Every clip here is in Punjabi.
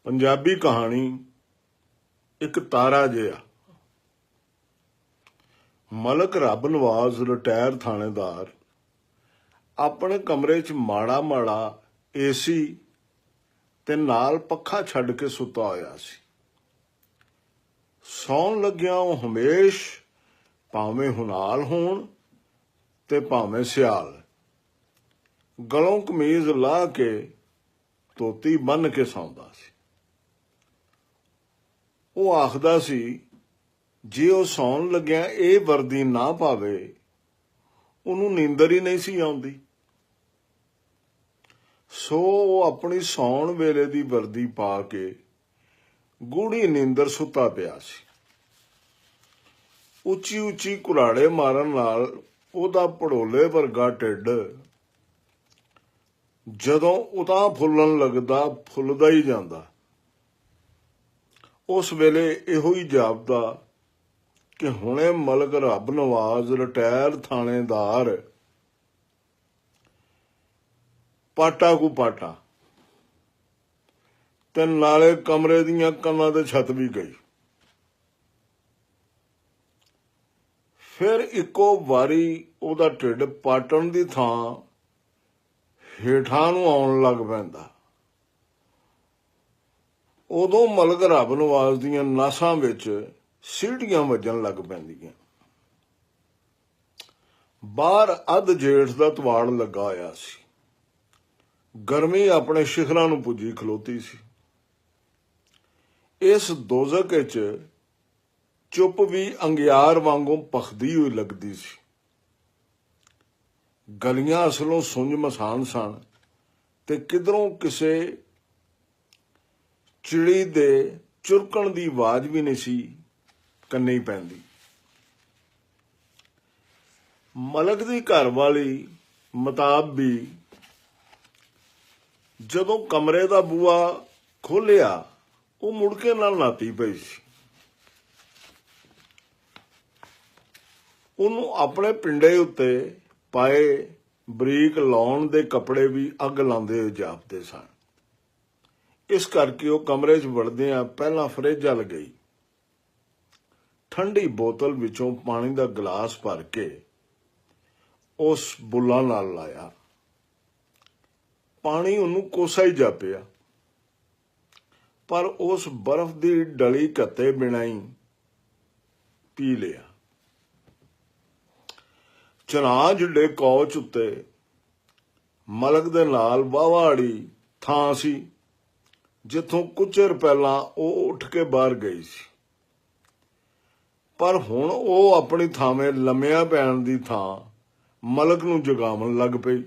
ਪੰਜਾਬੀ ਕਹਾਣੀ ਇੱਕ ਤਾਰਾ ਜਿਹਾ। ਮਲਕ ਰੱਬ ਨਵਾਜ਼ ਰਿਟਾਇਰ ਥਾਣੇਦਾਰ ਆਪਣੇ ਕਮਰੇ 'ਚ ਮਾੜਾ ਏਸੀ ਤੇ ਨਾਲ ਪੱਖਾ ਛੱਡ ਕੇ ਸੁੱਤਾ ਹੋਇਆ ਸੀ। ਸੌਣ ਲੱਗਿਆ ਉਹ ਹਮੇਸ਼ ਭਾਵੇਂ ਹੁਨਾਲ ਹੋਣ ਤੇ ਭਾਵੇਂ ਸਿਆਲ ਗਲੋਂ ਕਮੀਜ਼ ਲਾਹ ਕੇ ਧੋਤੀ ਬੰਨ੍ਹ ਕੇ ਸੌਂਦਾ ਸੀ। ਉਹ ਆਖਦਾ ਸੀ ਜੇ ਉਹ ਸੌਣ ਲੱਗਿਆ ਇਹ ਵਰਦੀ ਨਾ ਪਾਵੇ ਉਹਨੂੰ ਨੀਂਦਰ ਹੀ ਨਹੀਂ ਸੀ ਆਉਂਦੀ। ਸੋ ਉਹ ਆਪਣੀ ਸੌਣ ਵੇਲੇ ਦੀ ਵਰਦੀ ਪਾ ਕੇ ਗੂੜੀ ਨੀਂਦਰ ਸੁੱਤਾ ਪਿਆ ਸੀ। ਉੱਚੀ ਉੱਚੀ ਕੁਰਾੜੇ ਮਾਰਨ ਨਾਲ ਉਹਦਾ ਭੜੋਲੇ ਵਰਗਾ ਢਿੱਡ ਜਦੋਂ ਉਤਾਂ ਫੁੱਲਣ ਲੱਗਦਾ ਫੁੱਲਦਾ ਹੀ ਜਾਂਦਾ। ਉਸ ਵੇਲੇ ਇਹੋ ਹੀ ਜਾਪਦਾ ਕਿ ਹੁਣੇ ਮਲਕ ਰੱਬ ਨਵਾਜ਼ ਰਿਟਾਇਰ ਥਾਣੇਦਾਰ ਪਾਟਾ ਕੂ ਪਾਟਾ ਤੇ ਨਾਲੇ ਕਮਰੇ ਦੀਆਂ ਕੰਨਾਂ ਤੇ ਛੱਤ ਵੀ ਗਈ। ਫਿਰ ਇੱਕੋ ਵਾਰੀ ਉਹਦਾ ਢਿੱਡ ਪਾਟਣ ਦੀ ਥਾਂ ਹੇਠਾਂ ਨੂੰ ਆਉਣ ਲੱਗ ਪੈਂਦਾ। ਉਦੋਂ ਮਲਕ ਰੱਬ ਨਵਾਜ਼ ਦੀਆਂ ਨਾਸਾਂ ਵਿੱਚ ਸੀਟੀਆਂ ਵੱਜਣ ਲੱਗ ਪੈਂਦੀਆਂ। ਬਾਹਰ ਅੱਧ ਜੇਠ ਦਾ ਤਵਾੜ ਲੱਗਾ ਹੋਇਆ ਸੀ। ਗਰਮੀ ਆਪਣੇ ਸ਼ਿਖਰਾਂ ਨੂੰ ਪੁੱਜੀ ਖਲੋਤੀ ਸੀ। ਇਸ ਦੋਜ਼ਖ ਵਿੱਚ ਚੁੱਪ ਵੀ ਅੰਗਿਆਰ ਵਾਂਗੂ ਭਖਦੀ ਹੋਈ ਲੱਗਦੀ ਸੀ। ਗਲੀਆਂ ਅਸਲੋਂ ਸੁੰਝ ਮਸਾਨ ਸਨ ਤੇ ਕਿਧਰੋਂ ਕਿਸੇ ਚਿੜੀ ਦੇ ਚੁਰਕਣ ਦੀ ਆਵਾਜ਼ ਵੀ ਨਹੀਂ ਸੀ ਕੰਨੀ ਪੈਂਦੀ। ਮਲਕ ਦੀ ਘਰਵਾਲੀ ਮਤਾਬ ਵੀ ਜਦੋਂ ਕਮਰੇ ਦਾ ਬੂਹਾ ਖੋਲ੍ਹਿਆ ਉਹ ਮੁੜ ਕੇ ਨਾਲ ਨਾਤੀ ਪਈ ਸੀ। ਉਹਨੂੰ ਆਪਣੇ ਪਿੰਡੇ ਉੱਤੇ ਪਾਏ ਬਰੀਕ ਲਾਉਣ ਦੇ ਕੱਪੜੇ ਵੀ ਅੱਗ ਲਾਉਂਦੇ ਜਾਪਦੇ ਸਨ। ਇਸ ਕਰਕੇ ਉਹ ਕਮਰੇ 'ਚ ਵੜਦਿਆਂ ਪਹਿਲਾਂ ਫਰਿੱਜ ਵੱਲ ਗਈ। ਠੰਡੀ ਬੋਤਲ ਵਿੱਚੋਂ ਪਾਣੀ ਦਾ ਗਲਾਸ ਭਰ ਕੇ ਉਸ ਬੁੱਲਾਂ ਨਾਲ ਲਾਇਆ। ਪਾਣੀ ਉਹਨੂੰ ਕੋਸਾ ਹੀ ਜਾਪਿਆ, ਪਰ ਉਸ ਬਰਫ਼ ਦੀ ਡਲੀ ਘੱਤੇ ਬਿਨਾਂ ਹੀ ਪੀ ਲਿਆ। ਚਨਾਹ ਜਿੱਡੇ ਕੌਚ ਉੱਤੇ ਮਲਕ ਦੇ ਨਾਲ ਵਾਹਵਾੜੀ ਥਾਂ ਸੀ ਜਿੱਥੋਂ ਕੁਝ ਚਿਰ ਪਹਿਲਾਂ ਉਹ ਉੱਠ ਕੇ ਬਾਹਰ ਗਈ ਸੀ, ਪਰ ਹੁਣ ਉਹ ਆਪਣੀ ਥਾਵੇਂ ਲੰਮਿਆਂ ਪੈਣ ਦੀ ਥਾਂ ਮਲਕ ਨੂੰ ਜਗਾਉਣ ਲੱਗ ਪਈ।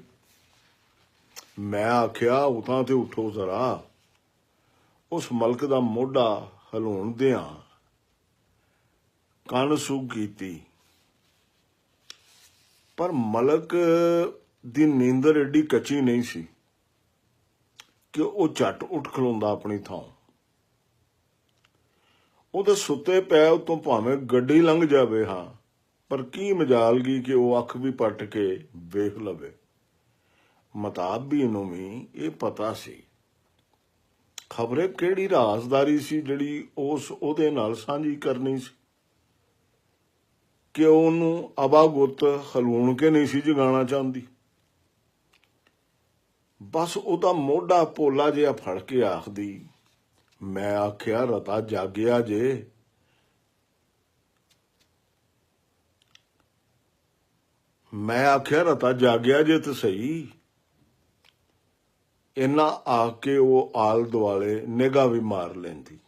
ਮੈਂ ਆਖਿਆ ਉਤਾਂ ਤੇ ਉੱਠੋ ਜ਼ਰਾ। ਉਸ ਮਲਕ ਦਾ ਮੋਢਾ ਹਿਲਾਉਂਦਿਆਂ ਕੰਨ ਸੂਹ ਕੀਤੀ, ਪਰ ਮਲਕ ਦੀ ਨੀਂਦਰ ਏਡੀ ਕੱਚੀ ਨਹੀਂ ਸੀ ਕਿ ਉਹ ਝੱਟ ਉੱਠ ਖਲੋਂਦਾ ਆਪਣੀ ਥਾਂ। ਉਹਦੇ ਸੁੱਤੇ ਪੈ ਉਤੋਂ ਭਾਵੇਂ ਗੱਡੀ ਲੰਘ ਜਾਵੇ, ਹਾਂ, ਪਰ ਕੀ ਮਜਾਲ ਗਈ ਕਿ ਉਹ ਅੱਖ ਵੀ ਪੱਟ ਕੇ ਵੇਖ ਲਵੇ। ਮਤਾਬੀ ਨੂੰ ਵੀ ਇਹ ਪਤਾ ਸੀ। ਖਬਰੇ ਕਿਹੜੀ ਰਾਜ਼ਦਾਰੀ ਸੀ ਜਿਹੜੀ ਉਹਦੇ ਨਾਲ ਸਾਂਝੀ ਕਰਨੀ ਸੀ ਕਿ ਉਹਨੂੰ ਅਬਾਗੁੱਤ ਹਲੂਣ ਕੇ ਨਹੀਂ ਸੀ ਜਗਾਉਣਾ ਚਾਹੁੰਦੀ। ਬਸ ਉਹਦਾ ਮੋਢਾ ਪੋਲਾ ਜਿਹਾ ਫੜ ਕੇ ਆਖਦੀ, ਮੈਂ ਆਖਿਆ ਰਤਾ ਜਾਗਿਆ ਜੇ। ਮੈਂ ਆਖਿਆ ਰਤਾ ਜਾਗਿਆ ਜੇ ਤੇ ਸਹੀ। ਇੰਨਾ ਆਖ ਕੇ ਉਹ ਆਲ ਦੁਆਲੇ ਨਿਗਾਹ ਵੀ ਮਾਰ ਲੈਂਦੀ।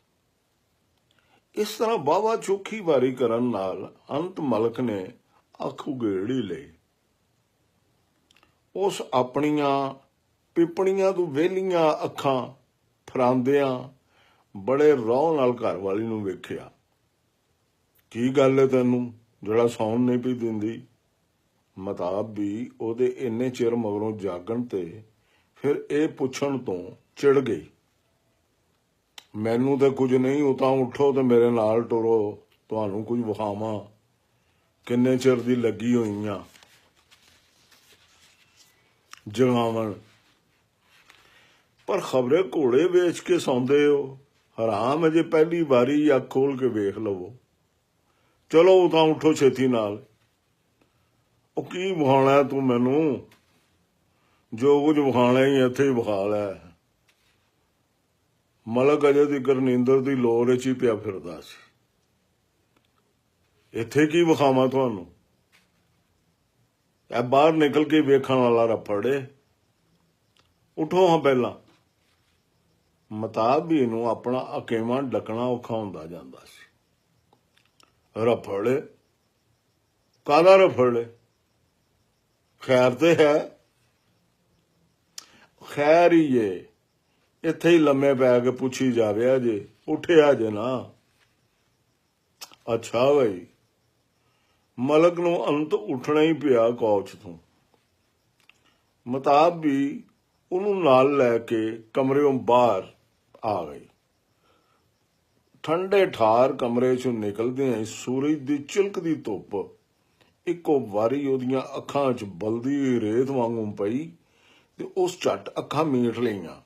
ਇਸ ਤਰ੍ਹਾਂ ਵਾਹਵਾ ਚੋਖੀ ਵਾਰੀ ਕਰਨ ਨਾਲ ਅੰਤ ਮਲਕ ਨੇ ਅੱਖ ਉਘੇੜ ਹੀ ਲਈ। ਉਸ ਆਪਣੀਆਂ ਪਿਪਣੀਆਂ ਤੋਂ ਵਿਹਲੀਆਂ ਅੱਖਾਂ ਫਰਾਂਦਿਆਂ ਬੜੇ ਰੌਹ ਨਾਲ ਘਰਵਾਲੀ ਨੂੰ ਵੇਖਿਆ। ਕੀ ਗੱਲ ਹੈ ਤੈਨੂੰ ਜਿਹੜਾ ਸੌਣ ਨਹੀਂ ਪਈ ਦਿੰਦੀ? ਮਤਾਬ ਵੀ ਉਹਦੇ ਇੰਨੇ ਚਿਰ ਮਗਰੋਂ ਜਾਗਣ ਤੇ ਫਿਰ ਇਹ ਪੁੱਛਣ ਤੋਂ ਚਿੜ ਗਈ। ਮੈਨੂੰ ਤਾਂ ਕੁਝ ਨਹੀਂ, ਉਹ ਤਾਂ ਉੱਠੋ ਤੇ ਮੇਰੇ ਨਾਲ ਟੁਰੋ, ਤੁਹਾਨੂੰ ਕੁਝ ਵਿਖਾਵਾਂ, ਕਿੰਨੇ ਚਿਰ ਦੀ ਲੱਗੀ ਹੋਈਆਂ ਜਗਾਵਣ। ਪਰ ਖਬਰੇ ਘੋੜੇ ਵੇਚ ਕੇ ਸੌਂਦੇ ਹੋ। ਹਰਾਮ ਅਜੇ ਪਹਿਲੀ ਵਾਰੀ ਅੱਖ ਖੋਲ ਕੇ ਵੇਖ ਲਵੋ। ਚਲੋ ਤਾਂ ਉਠੋ ਛੇਤੀ ਨਾਲ। ਉਹ ਕੀ ਵਿਖਾਉਣਾ ਤੂੰ ਮੈਨੂੰ? ਜੋ ਕੁਝ ਵਿਖਾਉਣਾ ਹੀ ਇੱਥੇ ਹੀ ਵਿਖਾ ਲੈ। ਮਲਕ ਅਜੇ ਦੀ ਨੀਂਦਰ ਦੀ ਲੋਰ ਵਿੱਚ ਹੀ ਪਿਆ ਫਿਰਦਾ ਸੀ। ਇੱਥੇ ਕੀ ਵਿਖਾਵਾਂ ਤੁਹਾਨੂੰ? ਇਹ ਬਾਹਰ ਨਿਕਲ ਕੇ ਵੇਖਣ ਵਾਲਾ ਰਫੜੇ। ਉਠੋ ਹਾਂ ਪਹਿਲਾਂ। ਮਤਾਬ ਵੀ ਨੂੰ ਆਪਣਾ ਅਕੇਵਾਂ ਡੱਕਣਾ ਔਖਾ ਹੁੰਦਾ ਜਾਂਦਾ ਸੀ। ਰਫੜੇ ਕਾਹਦਾ ਰਫੜੇ? ਖੈਰ ਤੇ ਹੈ। ਖੈਰ ਹੀ ਏ। ਇੱਥੇ ਹੀ ਲੰਮੇ ਪੈ ਕੇ ਪੁੱਛੀ ਜਾਵੇ ਅਜੇ ਉੱਠਿਆ ਜੇ ਨਾ। ਅੱਛਾ ਬਈ। ਮਲਕ ਨੂੰ ਅੰਤ ਉੱਠਣਾ ਹੀ ਪਿਆ ਕੌਚ ਤੋਂ। ਮਤਾਬ ਵੀ ਉਹਨੂੰ ਨਾਲ ਲੈ ਕੇ ਕਮਰਿਓਂ ਬਾਹਰ ਆ ਗਈ। ਠੰਡੇ ਠਾਰ ਕਮਰੇ ਚੋਂ ਨਿਕਲਦਿਆਂ ਹੀ ਸੂਰਜ ਦੀ ਚਿਲਕਦੀ ਧੁੱਪ ਇੱਕੋ ਵਾਰੀ ਉਹਦੀਆਂ ਅੱਖਾਂ 'ਚ ਬਲਦੀ ਰੇਤ ਵਾਂਗੂ ਪਈ ਤੇ ਉਸ ਝੱਟ ਅੱਖਾਂ ਮੀਟ ਲਈਆਂ।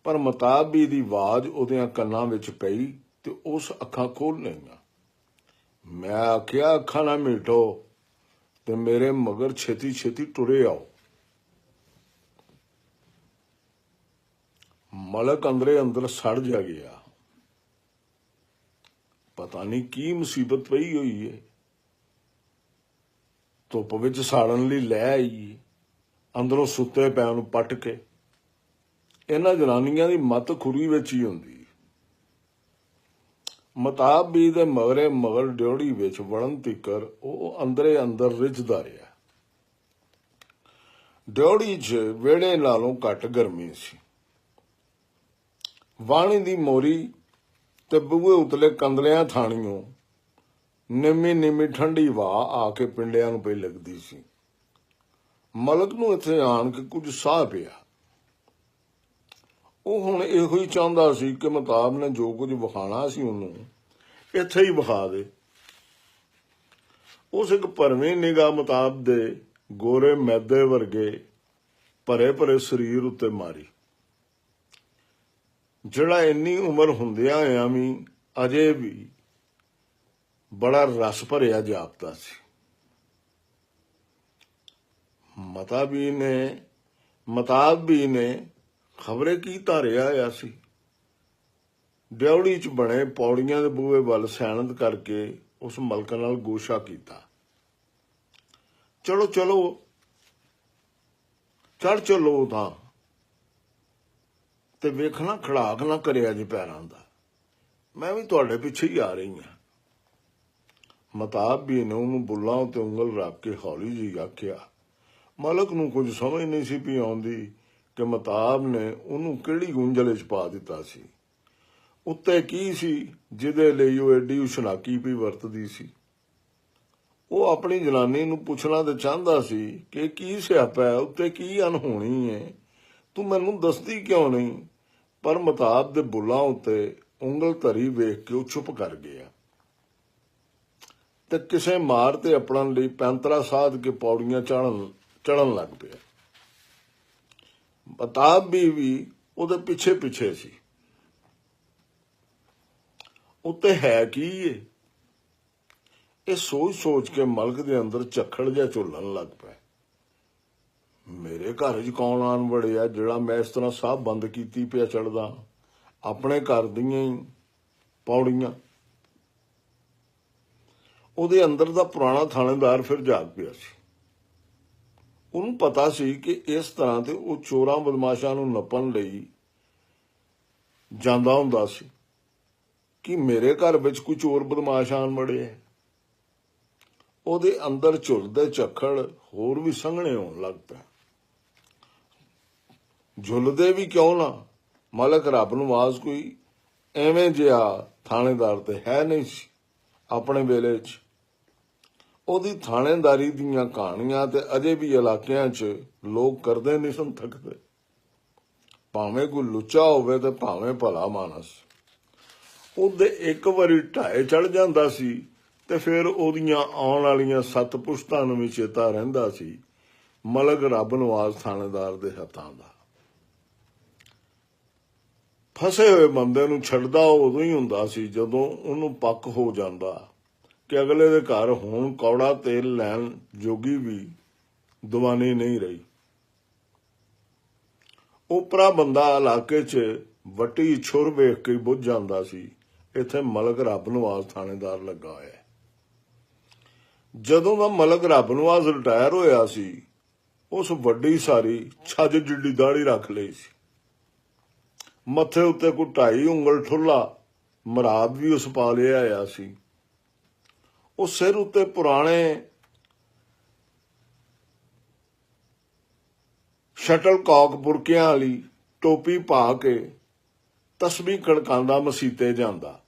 ਪਰ ਮਤਾਬੀ ਦੀ ਆਵਾਜ਼ ਉਹਦਿਆਂ ਕੰਨਾਂ ਵਿੱਚ ਪਈ ਤੇ ਉਸ ਅੱਖਾਂ ਖੋਲ੍ਹ ਲਈਆਂ। ਮੈਂ ਆਖਿਆ ਅੱਖਾਂ ਨਾ ਮੀਟੋ ਤੇ ਮੇਰੇ ਮਗਰ ਛੇਤੀ ਛੇਤੀ ਟੁਰੇ ਆਓ। ਮਲਕ ਅੰਦਰੇ ਅੰਦਰ ਸੜ ਜਾ ਗਿਆ। ਪਤਾ ਨਹੀਂ ਕੀ ਮੁਸੀਬਤ ਪਈ ਹੋਈ ਏ। ਧੁੱਪ ਵਿੱਚ ਸਾੜਨ ਲਈ ਲੈ ਆਈ। ਅੰਦਰੋਂ ਸੁੱਤੇ ਪਿਆਂ ਨੂੰ ਪੱਟ ਕੇ। ਇਹਨਾਂ ਜਨਾਨੀਆਂ ਦੀ ਮੱਤ ਖੁਰੀ ਵਿੱਚ ਹੀ ਹੁੰਦੀ। ਮਤਾਬ ਵੀ ਦੇ ਮਗਰੇ ਮਗਰ ਡਿਉੜੀ ਵਿੱਚ ਵੜਨ ਤੀਕਰ ਉਹ ਅੰਦਰੇ ਅੰਦਰ ਰਿੱਝਦਾ ਰਿਹਾ। ਡਿਉੜੀ 'ਚ ਵਿਹੜੇ ਨਾਲੋਂ ਘੱਟ ਗਰਮੀ ਸੀ। ਵਾਣੀ ਦੀ ਮੋਰੀ ਤੇ ਬੂਹੇ ਉਤਲੇ ਕੰਦਲਿਆਂ ਥਾਣੀਆਂ ਨਿੰਮੀ ਨਿੰਮੀ ਠੰਡੀ ਹਵਾ ਆ ਕੇ ਪਿੰਡਿਆਂ ਨੂੰ ਪਈ ਲੱਗਦੀ ਸੀ। ਮਲਕ ਨੂੰ ਇੱਥੇ ਆਣ ਕੇ ਕੁਝ ਸਾਹ ਪਿਆ। ਉਹ ਹੁਣ ਇਹੋ ਹੀ ਚਾਹੁੰਦਾ ਸੀ ਕਿ ਮਤਾਬ ਨੇ ਜੋ ਕੁਝ ਵਿਖਾਣਾ ਸੀ ਉਹਨੂੰ ਇੱਥੇ ਹੀ ਵਿਖਾ ਦੇ। ਉਸ ਇੱਕ ਭਰਵੀਂ ਨਿਗਾਹ ਮਤਾਬ ਦੇ ਗੋਰੇ ਮੈਦੇ ਵਰਗੇ ਭਰੇ ਭਰੇ ਸਰੀਰ ਉੱਤੇ ਮਾਰੀ, ਜਿਹੜਾ ਇੰਨੀ ਉਮਰ ਹੁੰਦਿਆਂ ਹੋਇਆਂ ਵੀ ਅਜੇ ਵੀ ਬੜਾ ਰਸ ਭਰਿਆ ਜਾਪਦਾ ਸੀ। ਮਤਾਬ ਵੀ ਨੇ ਖਬਰੇ ਕੀ ਧਾਰਿਆ ਹੋਇਆ ਸੀ। ਡਿਉੜੀ 'ਚ ਬਣੇ ਪੌੜੀਆਂ ਦੇ ਬੂਹੇ ਵੱਲ ਸੈਨਤ ਕਰਕੇ ਉਸ ਮਲਕ ਨਾਲ ਗੋਸ਼ਾ ਕੀਤਾ। ਚਲੋ ਚਲੋ ਚੜ ਚਲੋ ਤਾਂ ਤੇ ਵੇਖਣਾ ਖੜਾਕ ਨਾ ਕਰਿਆ ਜੀ ਪੈਰਾਂ ਦਾ। ਮੈਂ ਵੀ ਤੁਹਾਡੇ ਪਿੱਛੇ ਹੀ ਆ ਰਹੀ ਹਾਂ। ਮਤਾਬ ਵੀ ਨੇ ਉਹਨੂੰ ਬੁੱਲਾਂ ਉੱਤੇ ਉਂਗਲ ਰੱਖ ਕੇ ਹੌਲੀ ਜਿਹੀ ਆਖਿਆ। ਮਲਕ ਨੂੰ ਕੁਝ ਸਮਝ ਨਹੀਂ ਸੀ ਪਈ ਆਉਂਦੀ ਕਿ ਮਤਾਬ ਨੇ ਉਹਨੂੰ ਕਿਹੜੀ ਗੁੰਝਲ 'ਚ ਪਾ ਦਿੱਤਾ ਸੀ। ਉੱਤੇ ਕੀ ਸੀ ਜਿਹਦੇ ਲਈ ਉਹ ਐਡੀ ਉਸ਼ਨਾਕੀ ਵੀ ਵਰਤਦੀ ਸੀ। ਉਹ ਆਪਣੀ ਜਨਾਨੀ ਨੂੰ ਪੁੱਛਣਾ ਤੇ ਚਾਹੁੰਦਾ ਸੀ ਕਿ ਕੀ ਸਿਆਪਾ ਹੈ, ਉੱਤੇ ਕੀ ਅਣਹੋਣੀ ਹੈ, ਤੂੰ ਮੈਨੂੰ ਦੱਸਦੀ ਕਿਉਂ ਨਹੀਂ। ਪਰ ਮਤਾਬ ਦੇ ਬੁੱਲਾਂ ਉੱਤੇ ਉਂਗਲ ਧਰੀ ਵੇਖ ਕੇ ਉਹ ਚੁੱਪ ਕਰ ਗਿਆ ਤੇ ਕਿਸੇ ਮਾਰ ਤੇ ਆਪਣਨ ਲਈ ਪੈਂਤਰਾ ਸਾਧ ਕੇ ਪੌੜੀਆਂ ਚੜਨ ਲੱਗ ਪਿਆ। ਮਤਾਬ ਵੀ ਉਹਦੇ ਪਿੱਛੇ ਪਿੱਛੇ ਸੀ। ਉੱਤੇ ਹੈ ਕੀ ਏ? ਇਹ ਸੋਚ ਸੋਚ ਕੇ ਮਲਕ ਦੇ ਅੰਦਰ ਝੱਖੜ ਜਿਹਾ ਝੁੱਲਣ ਲੱਗ ਪਿਆ। ਮੇਰੇ ਘਰ 'ਚ ਕੌਣ ਆਣ ਵੜਿਆ ਜਿਹੜਾ ਮੈਂ ਇਸ ਤਰ੍ਹਾਂ ਸਾਹ ਬੰਦ ਕੀਤੀ ਪਿਆ ਚੜਦਾ? ਆਪਣੇ ਘਰ ਦੀਆਂ ਹੀ ਪੌੜੀਆਂ। ਉਹਦੇ ਅੰਦਰ ਦਾ ਪੁਰਾਣਾ ਥਾਣੇਦਾਰ ਫਿਰ ਜਾਗ ਪਿਆ ਸੀ। ਉਹਨੂੰ ਪਤਾ ਸੀ ਕਿ ਇਸ ਤਰ੍ਹਾਂ ਤੇ ਉਹ ਚੋਰਾਂ ਬਦਮਾਸ਼ਾਂ ਨੂੰ ਨੱਪਣ ਲਈ ਜਾਂਦਾ ਹੁੰਦਾ ਸੀ। ਕਿ ਮੇਰੇ ਘਰ ਵਿੱਚ ਕੋਈ ਚੋਰ ਬਦਮਾਸ਼ ਆਣ ਵੜੇ। ਉਹਦੇ ਅੰਦਰ ਝੁੱਲਦੇ ਝੱਖੜ ਹੋਰ ਵੀ ਸੰਘਣੇ ਹੋਣ ਲੱਗ ਪਿਆ। ਝੁੱਲਦੇ ਵੀ ਕਿਉਂ ਨਾ, ਮਲਕ ਰੱਬ ਨਵਾਜ਼ ਕੋਈ ਐਵੇਂ ਜਿਹਾ ਥਾਣੇਦਾਰ ਤੇ ਹੈ ਨਹੀਂ ਸੀ ਆਪਣੇ ਵੇਲੇ 'ਚ। ਉਹਦੀ ਥਾਣੇਦਾਰੀ ਦੀਆਂ ਕਹਾਣੀਆਂ ਤੇ ਅਜੇ ਵੀ ਇਲਾਕਿਆਂ 'ਚ ਲੋਕ ਕਰਦੇ ਨਹੀਂ ਸਨ ਥੱਕਦੇ, ਭਾਵੇਂ ਕੋਈ ਲੁੱਚਾ ਹੋਵੇ ਤੇ ਭਾਵੇਂ ਭਲਾ ਮਾਨਸ। ਉਹਦੇ ਇੱਕ ਵਾਰੀ ਢਾਏ ਚੜ ਜਾਂਦਾ ਸੀ ਤੇ ਫਿਰ ਉਹਦੀਆਂ ਆਉਣ ਵਾਲੀਆਂ 7 ਪੁਸ਼ਤਾਂ ਨੂੰ ਵੀ ਚੇਤਾ ਰਹਿੰਦਾ ਸੀ ਮਲਕ ਰੱਬ ਨਵਾਜ਼ ਥਾਣੇਦਾਰ ਦੇ ਹੱਥਾਂ ਦਾ। ਫਸੇ ਹੋਏ ਬੰਦੇ ਨੂੰ ਛੱਡਦਾ ਉਦੋਂ ਹੀ ਹੁੰਦਾ ਸੀ ਜਦੋਂ ਉਹਨੂੰ ਪੱਕ ਹੋ ਜਾਂਦਾ ਕਿ ਅਗਲੇ ਦੇ ਘਰ ਹੁਣ ਕੌੜਾ ਤੇਲ ਲੈਣ ਜੋਗੀ ਵੀ ਦਵਾਨੀ ਨਹੀਂ ਰਹੀ। ਉਪਰਾ ਬੰਦਾ ਇਲਾਕੇ 'ਚ ਵੱਟੀ ਛੁਰ ਵੇਖ ਕੇ ਬੁੱਝ ਜਾਂਦਾ ਸੀ, ਇੱਥੇ ਮਲਕ ਰੱਬ ਨਵਾਜ਼ ਥਾਣੇਦਾਰ ਲੱਗਾ ਹੋਇਆ। ਜਦੋਂ ਦਾ ਮਲਕ ਰੱਬ ਨਵਾਜ਼ ਰਿਟਾਇਰ ਹੋਇਆ ਸੀ, ਉਸ ਵੱਡੀ ਸਾਰੀ ਛੱਜ ਜਿੱਡੀ ਦਾੜੀ ਰੱਖ ਲਈ ਸੀ। ਮੱਥੇ ਉੱਤੇ ਕੋਈ 2.5 ਉਂਗਲ ਠੁੱਲਾ ਮਰਾਦ ਵੀ ਉਸ ਪਾ ਲਿਆ ਆਇਆ ਸੀ। ਉਹ ਸਿਰ ਉੱਤੇ ਪੁਰਾਣੇ ਸ਼ਟਲ ਕਾਕ ਬੁਰਕਿਆਂ ਵਾਲੀ ਟੋਪੀ ਪਾ ਕੇ ਤਸਬੀਹ ਖੜਕਾਉਂਦਾ ਮਸੀਤੇ ਜਾਂਦਾ,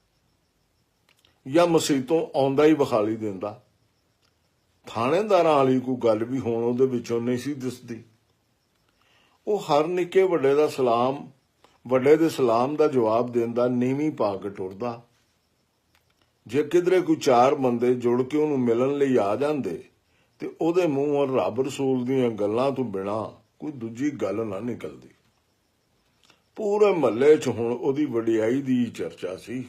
ਜਾਂ ਮਸੀਤੋਂ ਆਉਂਦਾ ਹੀ ਵਿਖਾਲੀ ਦਿੰਦਾ। ਥਾਣੇਦਾਰਾਂ ਵਾਲੀ ਕੋਈ ਗੱਲ ਵੀ ਹੁਣ ਉਹਦੇ ਵਿੱਚੋਂ ਨਹੀਂ ਸੀ ਦਿਸਦੀ। ਉਹ ਹਰ ਨਿੱਕੇ ਵੱਡੇ ਦਾ ਸਲਾਮ, ਵੱਡੇ ਦੇ ਸਲਾਮ ਦਾ ਜਵਾਬ ਦਿੰਦਾ ਨੀਵੀਂ ਪਾ ਕੇ ਟੁਰਦਾ। ਜੇ ਕਿਧਰੇ ਕੋਈ 4 ਬੰਦੇ ਜੁੜ ਕੇ ਉਹਨੂੰ ਮਿਲਣ ਲਈ ਆ ਜਾਂਦੇ ਤੇ ਉਹਦੇ ਮੂੰਹੋਂ ਰੱਬ ਰਸੂਲ ਦੀਆਂ ਗੱਲਾਂ ਤੋਂ ਬਿਨਾਂ ਕੋਈ ਦੂਜੀ ਗੱਲ ਨਾ ਨਿਕਲਦੀ। ਪੂਰੇ ਮਹੱਲੇ 'ਚ ਹੁਣ ਉਹਦੀ ਵਡਿਆਈ ਦੀ ਚਰਚਾ ਸੀ।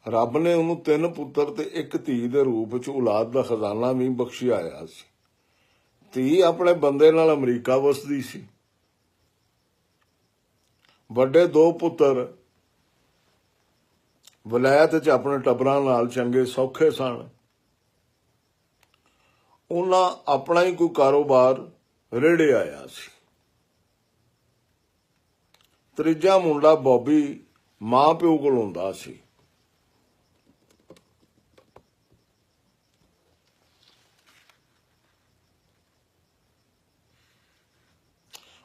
ਰੱਬ ਨੇ ਉਹਨੂੰ 3 ਪੁੱਤਰ ਤੇ 1 ਧੀ ਦੇ ਰੂਪ 'ਚ ਔਲਾਦ ਦਾ ਖਜ਼ਾਨਾ ਵੀ ਬਖਸ਼ਿਆ ਆਇਆ ਸੀ। ਧੀ ਆਪਣੇ ਬੰਦੇ ਨਾਲ ਅਮਰੀਕਾ ਵਸਦੀ ਸੀ। ਵੱਡੇ 2 ਪੁੱਤਰ ਵਲਾਇਤ 'ਚ ਆਪਣੇ ਟੱਬਰਾਂ ਨਾਲ ਚੰਗੇ ਸੌਖੇ ਸਨ। ਉਹਨਾਂ ਆਪਣਾ ਹੀ ਕੋਈ ਕਾਰੋਬਾਰ ਰੇੜੇ ਆਇਆ ਸੀ। ਤੀਜਾ ਮੁੰਡਾ ਬੌਬੀ ਮਾਂ ਪਿਓ ਕੋਲ ਹੁੰਦਾ ਸੀ।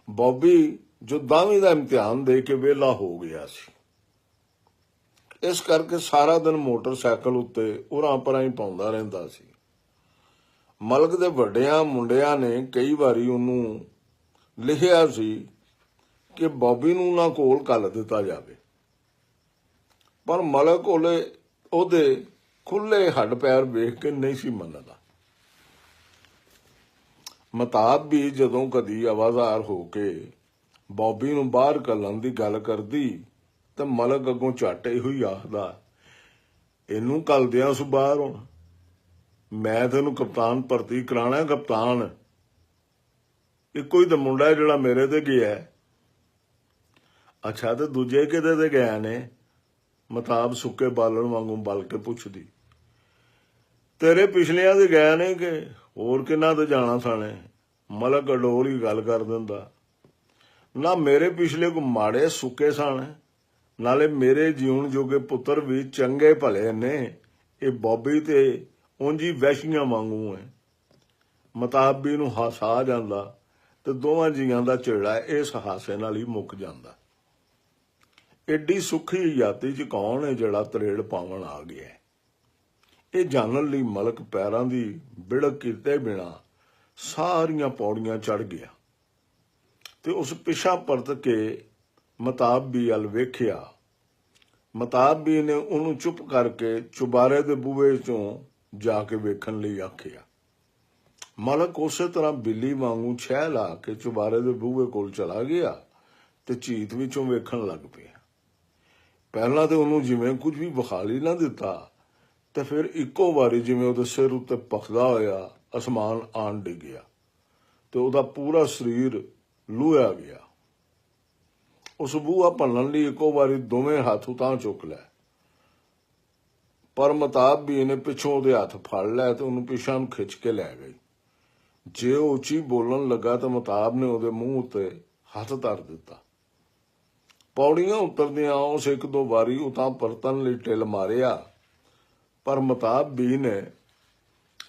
ਬੌਬੀ ਜੋ 10ਵੀਂ ਦਾ ਇਮਤਿਹਾਨ ਦੇ ਕੇ ਵਿਹਲਾ ਹੋ ਗਿਆ ਸੀ, ਇਸ ਕਰਕੇ ਸਾਰਾ ਦਿਨ ਮੋਟਰਸਾਈਕਲ ਉੱਤੇ ਉਰਾਂ ਪਰਾਂ ਹੀ ਪਾਉਂਦਾ ਰਹਿੰਦਾ ਸੀ। ਮਲਕ ਦੇ ਵੱਡਿਆਂ ਮੁੰਡਿਆਂ ਨੇ ਕਈ ਵਾਰੀ ਉਹਨੂੰ ਲਿਖਿਆ ਸੀ ਕਿ ਬੌਬੀ ਨੂੰ ਉਹਨਾਂ ਕੋਲ ਘੱਲ ਦਿੱਤਾ ਜਾਵੇ, ਪਰ ਮਲਕ ਉਹਦੇ ਖੁੱਲੇ ਹੱਡ ਪੈਰ ਵੇਖ ਕੇ ਨਹੀਂ ਸੀ ਮੰਨਦਾ। ਮਤਾਬ ਵੀ ਜਦੋਂ ਕਦੀ ਆਵਾਜ਼ਾਰ ਹੋ ਕੇ ਬੌਬੀ ਨੂੰ ਬਾਹਰ ਘੱਲਣ ਦੀ ਗੱਲ ਕਰਦੀ ਤਾਂ ਮਲਕ ਅੱਗੋਂ ਝੱਟ ਇਹੋ ਹੀ ਆਖਦਾ, ਇਹਨੂੰ ਘੱਲਦਿਆਂ ਸੁ ਬਾਹਰ ਹੁਣ, ਮੈਂ ਤੈਨੂੰ ਕਪਤਾਨ ਭਰਤੀ ਕਰਾਣਾ। ਕਪਤਾਨ ਇੱਕੋ ਹੀ ਤਾਂ ਮੁੰਡਾ ਹੈ ਜਿਹੜਾ ਮੇਰੇ ਤੇ ਗਿਆ। ਅੱਛਾ, ਤੇ ਦੂਜੇ ਕਿਤੇ ਤੇ ਗਏ ਨੇ? ਮਤਾਬ ਸੁੱਕੇ ਬਾਲਣ ਵਾਂਗੂ ਬਲ ਕੇ ਪੁੱਛਦੀ। ਤੇਰੇ ਪਿਛਲਿਆਂ ਦੇ ਗਏ ਨੇ ਕਿ ਹੋਰ ਕਿੰਨਾ ਤੇ ਜਾਣਾ ਸਾਣੇ? ਮਲਕ ਅਡੋਲ ਹੀ ਗੱਲ ਕਰ ਦਿੰਦਾ, ਨਾ ਮੇਰੇ ਪਿਛਲੇ ਕੋ ਮਾੜੇ ਸੁੱਕੇ ਸਨ, ਨਾਲੇ ਮੇਰੇ ਜਿਉਣ ਜੋਗੇ ਪੁੱਤਰ ਵੀ ਚੰਗੇ ਭਲੇ ਨੇ। ਇਹ ਬੌਬੀ ਤੇ ਉਂਝ ਵੈਸ਼ੀਆਂ ਵਾਂਗੂ ਹੈ। ਮਤਾਬੀ ਨੂੰ ਹਾਸਾ ਆ ਜਾਂਦਾ ਤੇ ਦੋਵਾਂ ਜੀਆਂ ਦਾ ਝਗੜਾ ਇਸ ਹਾਸੇ ਨਾਲ ਹੀ ਮੁੱਕ ਜਾਂਦਾ। ਏਡੀ ਸੁੱਖੀ ਯਾਤੀ 'ਚ ਕੌਣ ਹੈ ਜਿਹੜਾ ਤਰੇੜ ਪਾਵਣ ਆ ਗਿਆ? ਇਹ ਜਾਣਨ ਲਈ ਮਲਕ ਪੈਰਾਂ ਦੀ ਬਿੜਕ ਕੀਤੇ ਬਿਨਾਂ ਸਾਰੀਆਂ ਪੌੜੀਆਂ ਚੜ੍ਹ ਗਿਆ ਤੇ ਉਸ ਪਿਛਾ ਪਰਤ ਕੇ ਮਤਾਬੀ ਵੱਲ ਵੇਖਿਆ। ਮਤਾਬੀ ਨੇ ਉਹਨੂੰ ਚੁੱਪ ਕਰਕੇ ਚੁਬਾਰੇ ਦੇ ਬੂਹੇ 'ਚੋਂ ਜਾ ਕੇ ਵੇਖਣ ਲਈ ਆਖਿਆ। ਮਲਕ ਉਸੇ ਤਰ੍ਹਾਂ ਬਿੱਲੀ ਵਾਂਗੂ ਛਹਿ ਲਾ ਕੇ ਚੁਬਾਰੇ ਦੇ ਬੂਹੇ ਕੋਲ ਚਲਾ ਗਿਆ ਤੇ ਝੀਤ ਵਿੱਚੋਂ ਵੇਖਣ ਲੱਗ ਪਿਆ। ਪਹਿਲਾਂ ਤੇ ਉਹਨੂੰ ਜਿਵੇਂ ਕੁਝ ਵੀ ਵਿਖਾਲੀ ਨਾ ਦਿੱਤਾ ਤੇ ਫਿਰ ਇੱਕੋ ਵਾਰੀ ਜਿਵੇਂ ਉਹਦੇ ਸਿਰ ਉੱਤੇ ਭਖਦਾ ਹੋਇਆ ਅਸਮਾਨ ਆਣ ਡਿੱਗਿਆ ਤੇ ਉਹਦਾ ਪੂਰਾ ਸਰੀਰ ਲੂਹਿਆ ਗਿਆ। ਉਸ ਬੂਹਾ ਭੰਨਣ ਲਈ ਇੱਕੋ ਵਾਰੀ ਦੋਵੇਂ ਹੱਥ ਉਤਾਂ ਚੁੱਕ ਲੈ, ਪਰ ਮਤਾਬੀ ਨੇ ਪਿੱਛੋਂ ਉਹਦੇ ਹੱਥ ਫੜ ਲਿਆ ਤੇ ਉਹਨੂੰ ਪਿਛਾਂ ਨੂੰ ਖਿੱਚ ਕੇ ਲੈ ਗਈ। ਜੇ ਉਹ ਉੱਚੀ ਬੋਲਣ ਲੱਗਾ ਤਾਂ ਮਤਾਬ ਨੇ ਉਹਦੇ ਮੂੰਹ ਉੱਤੇ ਹੱਥ ਧਰ ਦਿੱਤਾ। ਪੌੜੀਆਂ ਉਤਰਦਿਆਂ ਉਸ 1-2 ਵਾਰੀ ਉਤਾਂ ਪਰਤਣ ਲਈ ਢਿੱਲ ਮਾਰਿਆ, ਪਰ ਮਤਾਬੀ ਨੇ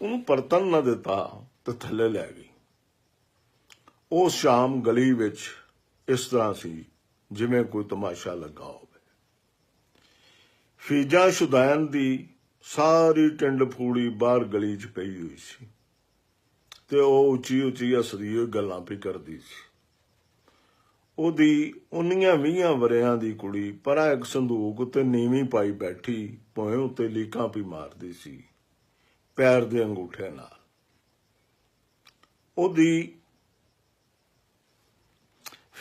ਉਹਨੂੰ ਪਰਤਣ ਨਾ ਦਿੱਤਾ ਤੇ ਥੱਲੇ ਲੈ ਗਈ। ਉਸ ਸ਼ਾਮ ਗਲੀ ਵਿੱਚ ਇਸ ਤਰ੍ਹਾਂ ਸੀ ਜਿਵੇਂ ਕੋਈ ਤਮਾਸ਼ਾ ਲੱਗਾ ਹੋਵੇ। ਫੀਜਾ ਸ਼ੁਦੈਨ ਦੀ ਸਾਰੀ ਟਿੰਡ ਫੂੜੀ ਬਾਹਰ ਗਲੀ 'ਚ ਪਈ ਹੋਈ ਸੀ ਤੇ ਉਹ ਉੱਚੀ ਉੱਚੀ ਹੱਸਦੀ ਹੋਈ ਗੱਲਾਂ ਵੀ ਕਰਦੀ ਸੀ। ਉਹਦੀ 19-20 ਵਰਿਆਂ ਦੀ ਕੁੜੀ ਪਰਾਂ ਇੱਕ ਸੰਦੂਕ ਉੱਤੇ ਨੀਵੀਂ ਪਾਈ ਬੈਠੀ ਭੋਏ ਉੱਤੇ ਲੀਕਾਂ ਵੀ ਮਾਰਦੀ ਸੀ ਪੈਰ ਦੇ ਅੰਗੂਠੇ ਨਾਲ। ਉਹਦੀ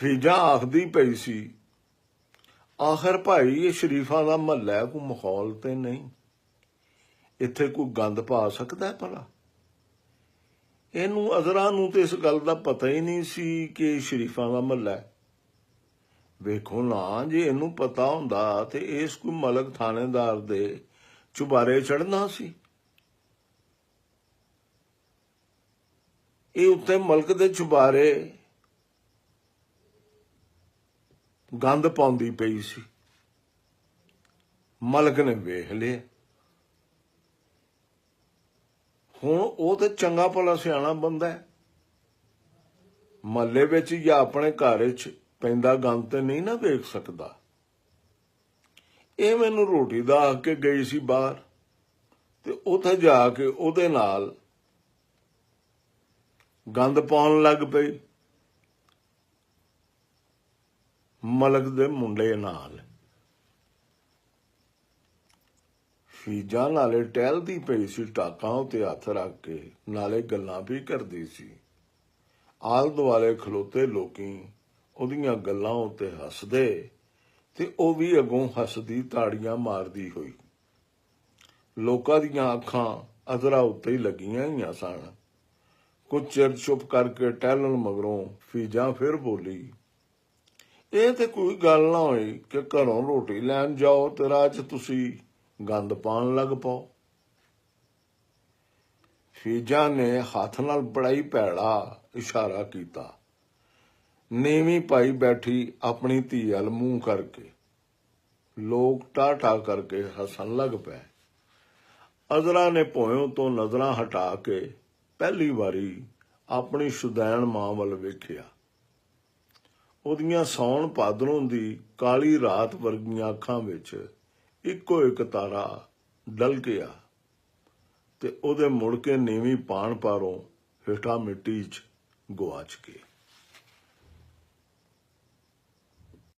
ਫੀਜਾ ਆਖਦੀ ਪਈ ਸੀ, ਆਖਰ ਭਾਈ ਇਹ ਸ਼ਰੀਫਾਂ ਦਾ ਮਹੱਲਾ, ਕੋਈ ਮਾਹੌਲ ਤੇ ਨਹੀਂ, ਇੱਥੇ ਕੋਈ ਗੰਦ ਪਾ ਸਕਦਾ ਹੈ ਭਲਾ? ਇਹਨੂੰ ਅਜ਼ਰਾ ਨੂੰ ਤੇ ਇਸ ਗੱਲ ਦਾ ਪਤਾ ਹੀ ਨਹੀਂ ਸੀ ਕਿ ਸ਼ਰੀਫਾਂ ਦਾ ਮਹੱਲਾ ਹੈ। ਵੇਖੋ ਨਾ, ਜੇ ਇਹਨੂੰ ਪਤਾ ਹੁੰਦਾ ਤੇ ਇਸ ਕੋਈ ਮਲਕ ਥਾਣੇਦਾਰ ਦੇ ਚੁਬਾਰੇ ਚੜਨਾ ਸੀ। ਇਹ ਉੱਤੇ ਮਲਕ ਦੇ ਚੁਬਾਰੇ ਗੰਦ ਪਾਉਂਦੀ ਪਈ ਸੀ। ਮਲਕ ਨੇ ਵੇਖ ਲਿਆ। ਹੁਣ ਉਹ ਤੇ ਚੰਗਾ ਭਲਾ ਸਿਆਣਾ ਬੰਦਾ ਹੈ, ਮਹੱਲੇ ਵਿੱਚ ਜਾਂ ਆਪਣੇ ਘਰ ਵਿੱਚ ਪੈਂਦਾ ਗੰਦ ਤੇ ਨਹੀਂ ਨਾ ਵੇਖ ਸਕਦਾ। ਇਹ ਮੈਨੂੰ ਰੋਟੀ ਦਾ ਆ ਕੇ ਗਈ ਸੀ ਬਾਹਰ, ਤੇ ਉੱਥੇ ਜਾ ਕੇ ਉਹਦੇ ਨਾਲ ਗੰਦ ਪਾਉਣ ਲੱਗ ਪਈ, ਮਲਕ ਦੇ ਮੁੰਡੇ ਨਾਲ। ਫੀਜਾ ਨਾਲੇ ਟਹਿਲਦੀ ਪਈ ਸੀ ਟਾਕਾਂ ਉੱਤੇ ਹੱਥ ਰੱਖ ਕੇ, ਨਾਲੇ ਗੱਲਾਂ ਵੀ ਕਰਦੀ ਸੀ। ਆਲ ਦੁਆਲੇ ਖਲੋਤੇ ਲੋਕੀ ਉਹਦੀਆਂ ਗੱਲਾਂ ਉੱਤੇ ਹੱਸਦੇ ਤੇ ਉਹ ਵੀ ਅੱਗੋਂ ਹੱਸਦੀ ਤਾੜੀਆਂ ਮਾਰਦੀ ਹੋਈ। ਲੋਕਾਂ ਦੀਆਂ ਅੱਖਾਂ ਅਜ਼ਰਾ ਉੱਤੇ ਹੀ ਲੱਗੀਆਂ ਹੋਈਆਂ ਸਨ। ਕੁਝ ਚਿਰ ਚੁੱਪ ਕਰਕੇ ਟਹਿਲਣ ਮਗਰੋਂ ਫੀਜਾ ਫਿਰ ਬੋਲੀ, ਇਹ ਤੇ ਕੋਈ ਗੱਲ ਨਾ ਹੋਈ ਕਿ ਘਰੋਂ ਰੋਟੀ ਲੈਣ ਜਾਓ ਤੇ ਰਾਹ 'ਚ ਤੁਸੀਂ ਗੰਦ ਪਾਉਣ ਲੱਗ ਪਾਓ। ਫੀਜਾ ਨੇ ਹੱਥ ਨਾਲ ਬੜਾ ਹੀ ਭੈੜਾ ਇਸ਼ਾਰਾ ਕੀਤਾ। ਨੀਵੀਂ ਪਾਈ ਬੈਠੀ ਆਪਣੀ ਧੀ ਵੱਲ ਮੂੰਹ ਕਰਕੇ ਲੋਕ ਟਾਟਾ ਕਰਕੇ ਹੱਸਣ ਲੱਗ ਪਏ। ਅਜ਼ਰਾ ਨੇ ਭੋਇਓਂ ਤੋਂ ਨਜ਼ਰਾਂ ਹਟਾ ਕੇ ਪਹਿਲੀ ਵਾਰੀ ਆਪਣੀ ਸ਼ੁਦੈਣ ਮਾਂ ਵੱਲ ਵੇਖਿਆ। ਉਹਦੀਆਂ ਸੌਣ ਭਾਦਰੋਂ ਦੀ ਕਾਲੀ ਰਾਤ ਵਰਗੀਆਂ ਅੱਖਾਂ ਵਿੱਚ ਇੱਕੋ ਇੱਕ ਤਾਰਾ ਡਲ ਗਿਆ ਤੇ ਉਹਦੇ ਮੁੜ ਕੇ ਨੀਵੀਂ ਪਾਣ ਪਾਰੋਂ ਹੇਠਾਂ ਮਿੱਟੀ 'ਚ ਗੁਆਚ ਗਏ।